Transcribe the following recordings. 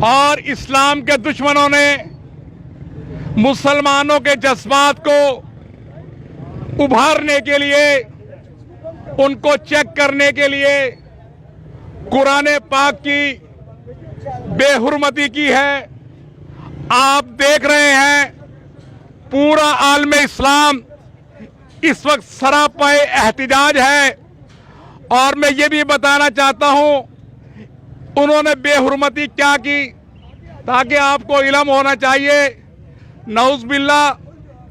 اور اسلام کے دشمنوں نے مسلمانوں کے جذبات کو ابھارنے کے لیے, ان کو چیک کرنے کے لیے قرآن پاک کی بے حرمتی کی ہے. آپ دیکھ رہے ہیں پورا عالم اسلام اس وقت سراپا احتجاج ہے, اور میں یہ بھی بتانا چاہتا ہوں انہوں نے بے حرمتی کیا کی, تاکہ آپ کو علم ہونا چاہیے. نعوذ باللہ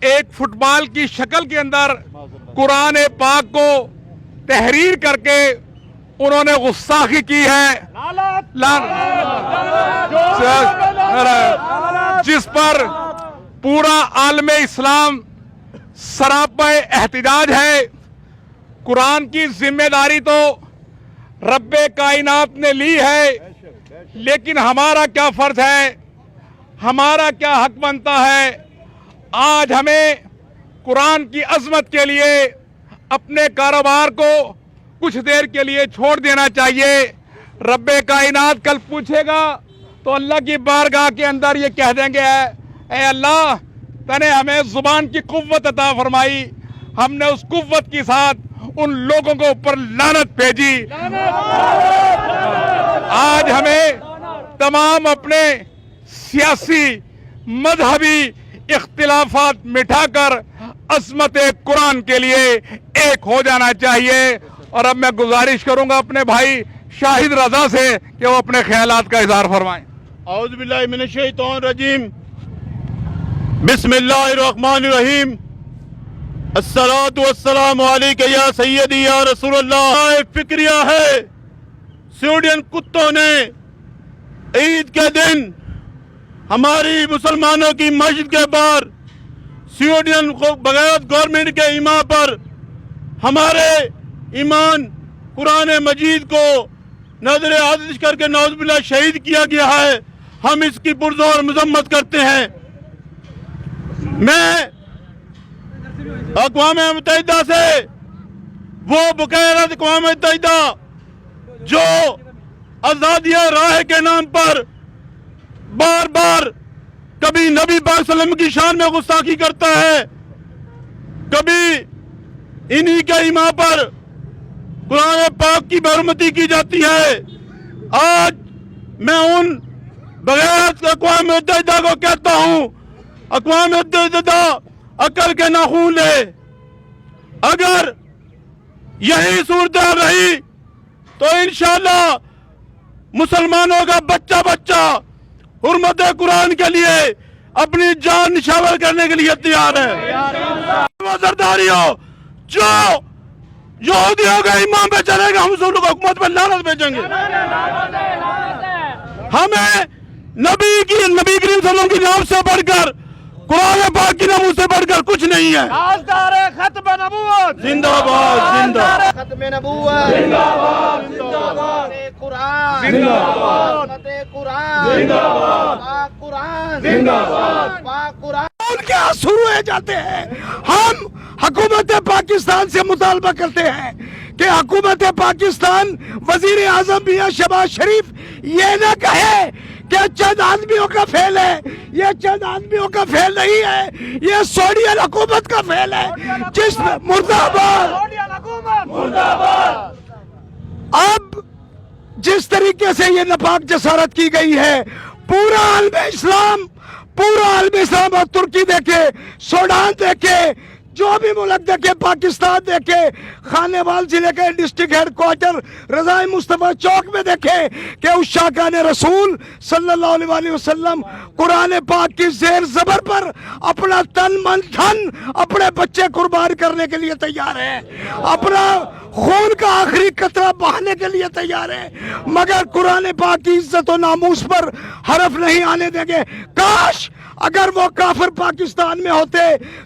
ایک فٹ بال کی شکل کے اندر قرآن پاک کو تحریر کر کے انہوں نے گستاخی کی ہے, جس پر پورا عالم اسلام سراپا احتجاج ہے. قرآن کی ذمہ داری تو رب کائنات نے لی ہے, لیکن ہمارا کیا فرض ہے, ہمارا کیا حق بنتا ہے. آج ہمیں قرآن کی عظمت کے لیے اپنے کاروبار کو کچھ دیر کے لیے چھوڑ دینا چاہیے. رب کائنات کل پوچھے گا تو اللہ کی بارگاہ کے اندر یہ کہہ دیں گے, اے اللہ تو نے ہمیں زبان کی قوت عطا فرمائی, ہم نے اس قوت کے ساتھ ان لوگوں کو اوپر لعنت بھیجی. آج ہمیں تمام اپنے سیاسی مذہبی اختلافات مٹا کر عظمت قرآن کے لیے ایک ہو جانا چاہیے. اور اب میں گزارش کروں گا اپنے بھائی شاہد رضا سے کہ وہ اپنے خیالات کا اظہار فرمائیں. اعوذ باللہ من الشیطان الرجیم, بسم اللہ الرحمن الرحیم, الصلاۃ والسلام علیک یا سیدی یا رسول اللہ. فکریہ ہے سویڈن کتوں نے عید کے دن ہماری مسلمانوں کی مسجد کے باہر سویڈن بغیر گورنمنٹ کے امام پر ہمارے ایمان قرآن مجید کو نظر آتش کر کے نعوذ باللہ شہید کیا گیا ہے. ہم اس کی پرزور مذمت کرتے ہیں. میں اقوام متحدہ سے وہ بقیرت اقوام متحدہ جو آزادی راہ کے نام پر بار بار کبھی نبی پاک صلی اللہ علیہ وسلم کی شان میں گستاخی کرتا ہے, کبھی انہی کے ایمان پر قرآن پاک کی بے حرمتی کی جاتی ہے. آج میں ان بغیر اقوام متحدہ کو کہتا ہوں, اقوام متحدہ عقل کے ناخون لے. اگر یہی صورتحال رہی تو انشاءاللہ مسلمانوں کا بچہ بچہ حرمت قرآن کے لیے اپنی جان نشاور کرنے کے لیے تیار ہے. وزرداریوں جو یہودیوں کا امام پہ چلے گا, ہم رسول کو حکومت پہ لعنت بھیجیں گے. ہمیں نبی کریم صلی اللہ علیہ وسلم کی نام سے بڑھ کر قرآن پاک کی ناموس سے بڑھ کر کچھ نہیں ہے. تاجدار ختم نبوت زندہ باد, زندہ ختم نبوت, زندہ باد, زندہ باد قرآن, زندہ باد, قرآن, زندہ باد, پاک قرآن, زندہ باد, پاک قرآن. ان کے آنسو روئے جاتے ہیں. ہم حکومت پاکستان سے مطالبہ کرتے ہیں کہ حکومت پاکستان وزیر اعظم میاں شہباز شریف یہ نہ کہے کہ چند آدمیوں کا فعل ہے. یہ چند آدمیوں کا فعل نہیں ہے, یہ سوڈین حکومت کا فعل ہے جس میں مردہ آباد. اب جس طریقے سے یہ ناپاک جسارت کی گئی ہے, پورا عالم اسلام اور ترکی دیکھے, سوڈان دیکھے, جو بھی ملک دیکھے, پاکستان دیکھے, خانے وال ضلع کے ڈسٹرکٹ ہیڈ کوارٹر رضائی مصطفیٰ چوک میں دیکھے کہ اس شاکان رسول صلی اللہ علیہ وسلم قرآن پاک کی زیر زبر پر اپنا تن من دھن اپنے بچے قربان کرنے کے لیے تیار ہے, اپنا خون کا آخری قطرہ بہانے کے لیے تیار ہے, مگر قرآن پاک کی عزت و ناموس پر حرف نہیں آنے دیں گے. کاش اگر وہ کافر پاکستان میں ہوتے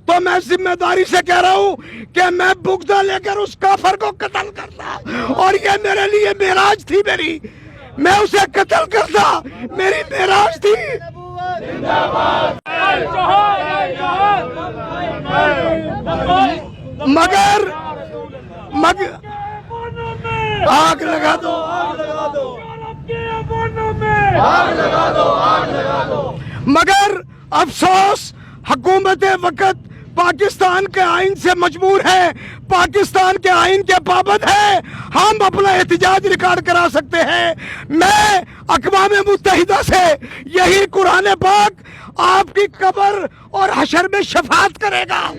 تو میں ذمہ داری سے کہہ رہا ہوں کہ میں بغدہ لے کر اس کافر کو قتل کرتا, اور یہ میرے لیے معراج تھی, میں اسے قتل کرتا, میری معراج تھی. مگر آگ لگا دو, मगर अफसोस हुकूमत वक्त पाकिस्तान के आइन से मजबूर है, पाकिस्तान के आइन के पाबंद है। हम अपना एहतजाज रिकॉर्ड करा सकते हैं। मैं अक़वाम मुत्तहिदा से यही कुरान पाक आपकी कब्र और हशर में शफाअत करेगा।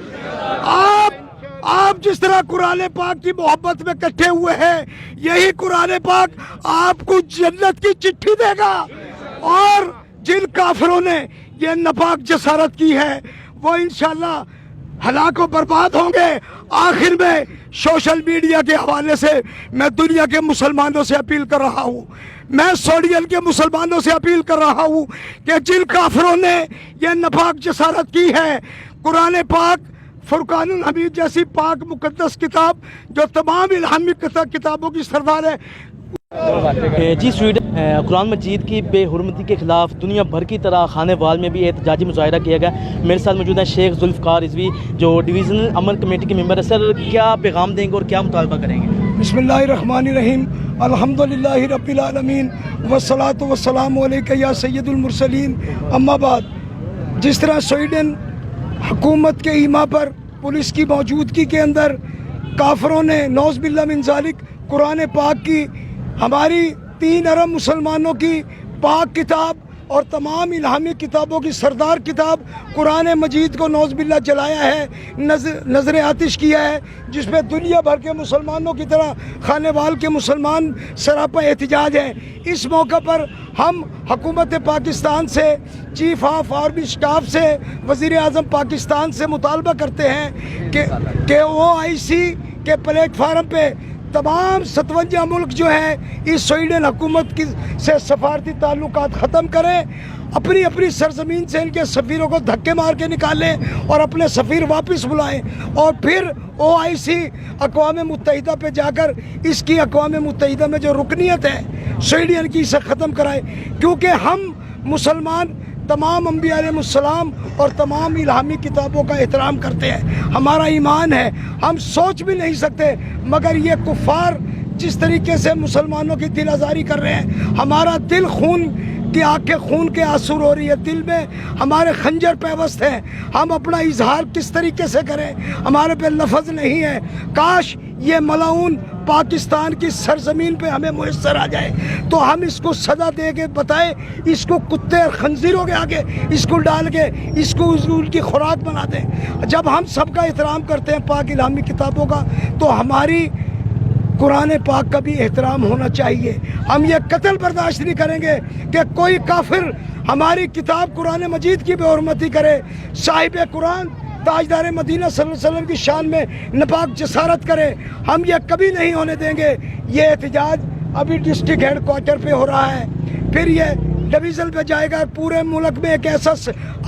आप जिस तरह कुरान पाक की मोहब्बत में इकट्ठे हुए हैं, यही कुरान पाक आपको जन्नत की चिट्ठी देगा। और जिन काफिरों ने ये नापाक जसारत की है वो इंशाअल्लाह हलाक व बर्बाद होंगे। आखिर में सोशल मीडिया के हवाले से मैं दुनिया के मुसलमानों से अपील कर रहा हूँ, मैं सऊदीयन के मुसलमानों से अपील कर रहा हूँ कि जिन काफिरों ने यह नापाक जसारत की है, कुरान पाक फुरकानुल हमीद जैसी पाक मुकद्दस किताब जो तमाम इल्हामी किताबों की सरदार है। जी स्वीडन कुरान मजीद की बेहुरमती के खिलाफ दुनिया भर की तरह खाने वाल में भी एहतजाजी मुजाहरा किया गया। मेरे साथ मौजूद है शेख जुल्फ़कार रिजवी जो डिवीज़नल अमन कमेटी के मेंबर है। सर, क्या पैगाम देंगे और क्या मुतालबा करेंगे? बिस्मिल्लाहिर्रहमानिर्रहीम, अल्हम्दुलिल्लाहि रब्बिल आलमीन वस्सलातु वस्सलामु अलैका या सय्यदुल मुरसलीन, अम्मा बाद। जिस तरह स्वीडन हुकूमत के ईमा पर पुलिस की मौजूदगी के अंदर काफिरों ने नौज़ बिल्लाह मिन ज़ालिक कुरान पाक की, हमारी 3 अरब मुसलमानों की पाक किताब और तमाम इल्हामी किताबों की सरदार किताब कुरान मजीद को नौज़ बिल्लाह जलाया है, नज़र आतिश किया है, जिसमें दुनिया भर के मुसलमानों की तरह खाने वाल के मुसलमान सरापा एहतजाज हैं। इस मौका पर हम हुकूमत पाकिस्तान से, चीफ ऑफ आर्मी स्टाफ से, वज़ीर आज़म पाकिस्तान से मुतालबा करते हैं कि OIC के प्लेटफार्म पे तमाम 57 मुल्क जो है इस स्वीडन हुकूमत की से सफारती ताल्लुकात ख़त्म करें, अपनी अपनी सरजमीन से इनके सफ़ीरों को धक्के मार के निकालें और अपने सफ़ीर वापस बुलाएं और फिर OIC अक़वाम मुत्तहिदा पे जाकर इसकी अक़वाम मुत्तहिदा में जो रुकनीत है स्वीडन की, इसे ख़त्म कराएं। क्योंकि हम मुसलमान तमाम अंबिया अलैहिस्सलाम और तमाम इल्हामी किताबों का एहतराम करते हैं, हमारा ईमान है। हम सोच भी नहीं सकते मगर ये कुफ़ार जिस तरीके से मुसलमानों की दिल आज़ारी कर रहे हैं, हमारा दिल खून की आंखें खून के आंसू रो रही है, दिल में हमारे खंजर पैवस्त हैं। हम अपना इजहार किस तरीके से करें, हमारे पे लफ्ज़ नहीं है। काश ये मलाउन पाकिस्तान की सरजमीन पे हमें मुयस्सर आ जाए तो हम इसको सज़ा दे के बताएं, इसको कुत्ते और खंजीरों के आगे इसको डाल के इसको उनकी खुराक बना दें। जब हम सबका एहतराम करते हैं पाक इल्हामी किताबों का, तो हमारी कुरान पाक का भी एहतराम होना चाहिए। हम ये कत्ल बर्दाश्त नहीं करेंगे कि कोई काफिर हमारी किताब कुरान मजीद की बेहुरमती करे, साहिब कुरान ताजदार मदीना सल्लल्लाहु अलैहि वसल्लम की शान में नापाक जसारत करे। हम ये कभी नहीं होने देंगे। ये एहतजाज अभी डिस्ट्रिक्ट हेड क्वार्टर पे हो रहा है, फिर ये डिवीज़न पे जाएगा। पूरे मुल्क में एक ऐसा,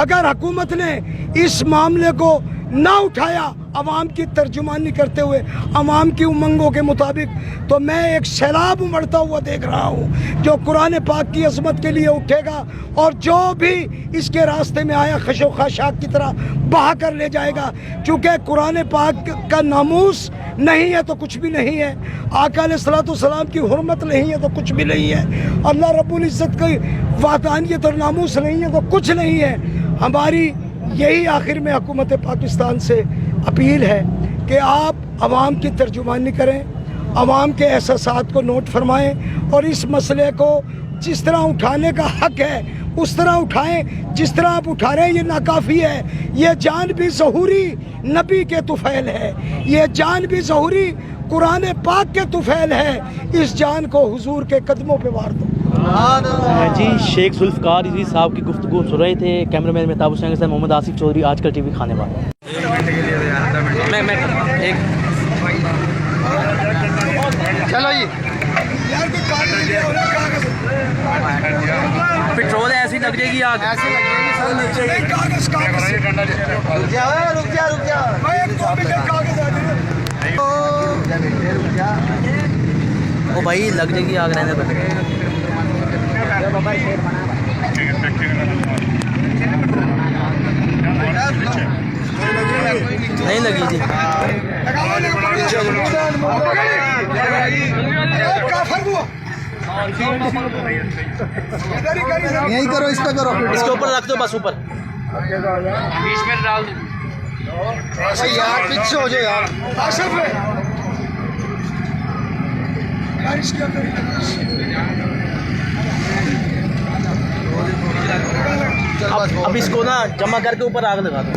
अगर हुकूमत ने इस मामले को ना उठाया अवाम की तर्जुमानी करते हुए, अवाम की उमंगों के मुताबिक, तो मैं एक सैलाब उमड़ता हुआ देख रहा हूँ जो कुरान पाक की अज़मत के लिए उठेगा और जो भी इसके रास्ते में आया खशो खाशाक की तरह बहा कर ले जाएगा। क्योंकि कुरान पाक का नामूस नहीं है तो कुछ भी नहीं है, आका अलैहिस्सलातु वस्सलाम की हुर्मत नहीं है तो कुछ भी नहीं है, अल्लाह रब्बुल इज़्ज़त की वादानियत और नामूस नहीं है तो कुछ नहीं है। हमारी यही आखिर में हुकूमत पाकिस्तान से अपील है कि आप आवाम की तर्जुमानी करें, आवाम के एहसासात को नोट फरमाएं और इस मसले को जिस तरह उठाने का हक है उस तरह उठाएं। जिस तरह आप उठा रहे हैं ये नाकाफ़ी है। ये जान भी ज़हूरी नबी के तुफ़ैल है, ये जान भी ज़हूरी कुरान पाक के तुफ़ैल है। इस जान को हुजूर के कदमों पे वार दो। जी शेख जुल्फ़कार रिजवी साहब की गुफ्तगू सुन रहे थे। कैमरामैन मेहताब हुसैन के साथ मोहम्मद आसिफ चौधरी, आजकल TV खाने वाला। चलो जी, पेट्रोल ऐसी लग जाएगी आग, ऐसे लगेगी सर। रुक जा। ओ भाई लग जाएगी आग, रहने पर नहीं लगी जी। यही करो, इस पे करो, इसके ऊपर रख दो बस ऊपर। भाई यार पीछे हो जाओ यार। चल बस अब इसको ना जमा करके ऊपर आग लगा दो।